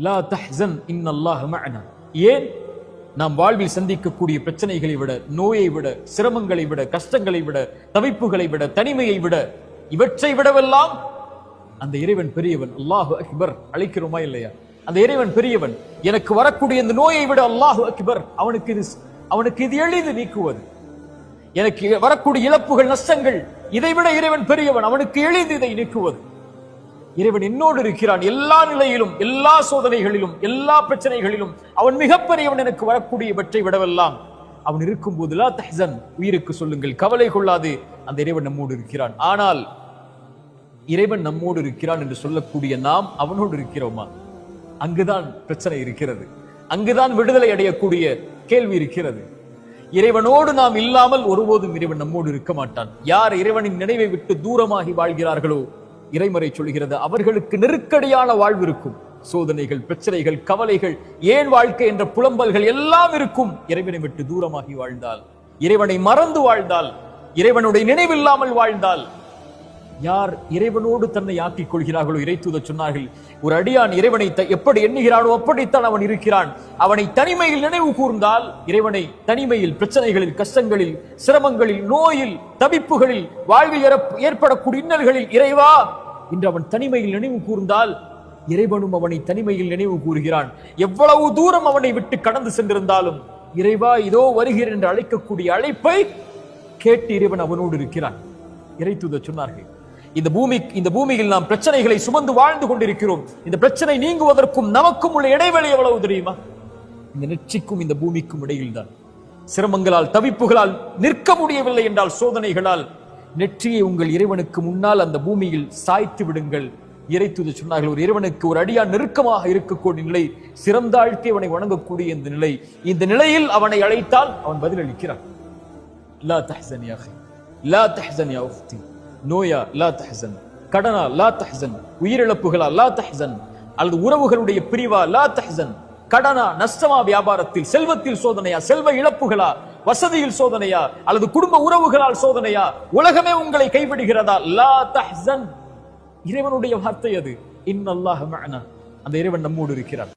லா தஹ்சன் இன்னல்லாஹு மஅனா. ஏன்? நாம் வாழ்வில் சந்திக்கக்கூடிய பிரச்சனைகளை விட, நோயை விட, சிரமங்களை விட, கஷ்டங்களை விட, தவிப்புகளை விட, தனிமையை விட, இவற்றை விடவெல்லாம் அந்த இறைவன் பெரியவன். அல்லாஹு அக்பர் அழைக்கிறோமா இல்லையா? அந்த இறைவன் பெரியவன். எனக்கு வரக்கூடிய இந்த நோயை விட அல்லாஹு அக்பர், அவனுக்கு இது எளிது நீக்குவது. எனக்கு வரக்கூடிய இழப்புகள், நஷ்டங்கள், இதை விட இறைவன் பெரியவன், அவனுக்கு எளிது இதை நீக்குவது. இறைவன் என்னோடு இருக்கிறான் எல்லா நிலையிலும், எல்லா சோதனைகளிலும், எல்லா பிரச்சனைகளிலும். அவன் மிகப்பெரியவன். எனக்கு வரக்கூடிய இவற்றை விடவெல்லாம் அவன் இருக்கும் போது லா தஹ்சன், உயிருக்கு சொல்லுங்கள், கவலை கொள்ளாது, அந்த இறைவன் நம்மோடு இருக்கிறான். ஆனால் இறைவன் நம்மோடு இருக்கிறான் என்று சொல்லக்கூடிய நாம் அவனோடு இருக்கிறோமா? அங்குதான் பிரச்சனை இருக்கிறது. அங்குதான் விடுதலை அடையக்கூடிய கேள்வி இருக்கிறது. இறைவனோடு நாம் இல்லாமல் ஒருபோதும் இறைவன் நம்மோடு இருக்க மாட்டான். யார் இறைவனின் நினைவை விட்டு தூரமாகி வாழ்கிறார்களோ, இறைமறை சொல்கிறது, அவர்களுக்கு நெருக்கடியான வாழ்வு இருக்கும். சோதனைகள், பிரச்சனைகள், கவலைகள், ஏன் வாழ்க்கை என்ற புலம்பல்கள் எல்லாம் இருக்கும். இறைவனை விட்டு தூரமாகி வாழ்ந்தால், இறைவனை மறந்து வாழ்ந்தால், இறைவனுடைய நினைவில்லாமல் வாழ்ந்தால், யார் இறைவனோடு தன்னை ஆக்கிக் கொள்கிறார்களோ, இறைத்தூதர் சொன்னார்கள், ஒரு அடியான் இறைவனை எப்படி எண்ணுகிறானோ அப்படித்தான் அவன் இருக்கிறான். அவனை தனிமையில் நினைவு கூர்ந்தால், இறைவனை தனிமையில், பிரச்சனைகளில், கஷ்டங்களில், சிரமங்களில், நோயில், தவிப்புகளில், வாழ்வில் ஏற்படக்கூடிய இன்னல்களில், இறைவா என்று அவன் தனிமையில் நினைவு கூர்ந்தால், இறைவனும் அவனை தனிமையில் நினைவு கூறுகிறான். எவ்வளவு தூரம் அவனை விட்டு கடந்து சென்றிருந்தாலும், இறைவா இதோ வருகிறேன் என்று அழைக்கக்கூடிய அழைப்பை கேட்டு இறைவன் அவனோடு இருக்கிறான். இறைத்தூதர் சொன்னார்கள், இந்த பூமியில் நாம் பிரச்சனைகளை சுமந்து வாழ்ந்து கொண்டிருக்கிறோம். இந்த பிரச்சனை நீங்குவதற்கும் நமக்கும் உள்ள இடைவெளி எவ்வளவு தெரியுமா? இந்த நெற்றிக்கும் இந்த பூமிக்கும் இடையில் தான். சிரமங்களால், தவிப்புகளால் நிற்க முடியவில்லை என்றால், சோதனைகளால், நெற்றியை உங்கள் இறைவனுக்கு முன்னால் அந்த பூமியில் சாய்த்து விடுங்கள். இறைத்தூதர் சொன்னார்கள், ஒரு இறைவனுக்கு ஒரு அடியான் நெருக்கமாக இருக்கக்கூடிய நிலை, சிறந்தாழ்த்தி அவனை வணங்கக்கூடிய இந்த நிலை. இந்த நிலையில் அவனை அழைத்தால் அவன் பதிலளிக்கிறான். லா தஹ்சன் யா அஹி, லா தஹ்சன் யா உஃப்தி. நோயா? லா தஹ்சன். கடனா? லா தஹ்சன். உயிரிழப்புகளா? லா தஹ்சன். அல்லது உறவுகளுடைய பிரிவா? லா தஹ்சன். கடனா? நஷ்டமா? வியாபாரத்தில், செல்வத்தில் சோதனையா? செல்வ இழப்புகளா? வசதியில் சோதனையா? அல்லது குடும்ப உறவுகளால் சோதனையா? உலகமே உங்களை கைவிடுகிறதா? லா தஹ்சன். இறைவனுடைய வார்த்தை அது. இன்னல்லாஹு மஅனா. அந்த இறைவன் நம்மோடு இருக்கிறார்.